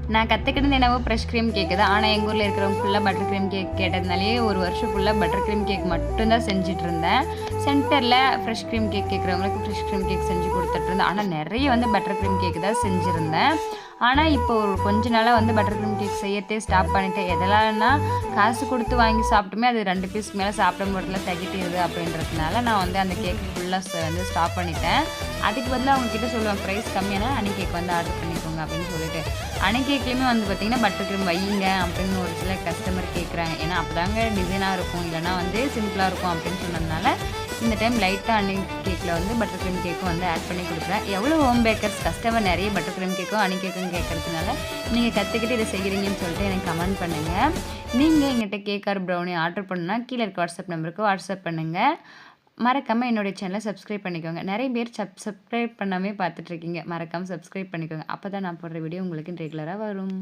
நான் கத்துக்கிட்டது என்னவோ ஃப்ரெஷ் கிரீம் கேக் தான். ஆனா, எங்க ஊர்ல இருக்கிறவங்க ஃபுல்லா பட்டர் கிரீம் கேக் கேட்டதுனாலயே 1 வருஷம் ஃபுல்லா பட்டர் கிரீம் கேக் மட்டும் தான் செஞ்சுட்டு இருந்தேன். சென்டர்ல ஃப்ரெஷ் கிரீம் கேக் கேட்கிறவங்களுக்கு ஃப்ரெஷ் கிரீம் கேக் செஞ்சு குடுத்துட்டு இருந்தேன். ஆனா, நெறைய வந்து பட்டர் கிரீம் கேக் தான் செஞ்சிருந்தேன். ஆனா, இப்போ ஒரு கொஞ்ச நாளா வந்து பட்டர் கிரீம் கேக் செய்யறதே ஸ்டாப் பண்ணிட்டேன். எதனாலன்னா, காசு குடுத்து வாங்கி சாப்பிட்டுமே அது 2 பீஸ்க்கு மேல சாப்பிட முடியல, தெகட்டிருது அப்படின்றதுனால நான் வந்து அந்த கேக் ஃபுல்லா வந்து ஸ்டாப் பண்ணிட்டேன். அதுக்கு பதிலா அவங்க கிட்ட சொல்லுவேன், "பிரைஸ் கம்மியானா ஹனி கேக் வந்து ஆர்டர் பண்ணிக்கோங்க" அப்படின்னு சொல்லிட்டு. ஹனி கேக்லயுமே வந்து பார்த்தீங்கன்னா, பட்டர் கிரீம் வையுங்க அப்படின்னு ஒரு சில கஸ்டமர் கேட்குறாங்க. ஏன்னா, அப்பதாங்க டிசைனா இருக்கும். இல்லன்னா வந்து சிம்பிளா இருக்கும் அப்படின்னு சொன்னதுனால, இந்த டைம் லைட்டா ஹனி கேக்ல வந்து பட்டர் கிரீம் கேக்கும் வந்து ஆட் பண்ணி குடுக்குறேன். எவ்வளோ ஹோம் பேக்கர்ஸ் கஸ்டமர் நெறைய பட்டர் கிரீம் கேக்கும், ஹனி கேக்கும் கேட்கறதுனால, நீங்க கத்துக்கிட்டு இத செய்கிறீங்கன்னு சொல்லிட்டு எனக்கு கமெண்ட் பண்ணுங்க. நீங்க என்கிட்ட கேக் ஆர் ப்ரௌனி ஆர்டர் பண்ணணும்னா, கீழ இருக்க வாட்ஸ்அப் நம்பருக்கு வாட்ஸ்அப் பண்ணுங்க. மறக்காம என்னுடைய சேனல சப்ஸ்கிரைப் பண்ணிக்கோங்க. நெறைய பேர் சப்ஸ்கிரைப் பண்ணாமயே பார்த்துட்டு இருக்கீங்க. மறக்காம சப்ஸ்கிரைப் பண்ணிக்கோங்க. அப்பதான் நான் போடுற வீடியோ உங்களுக்கு ரெகுலரா வரும்.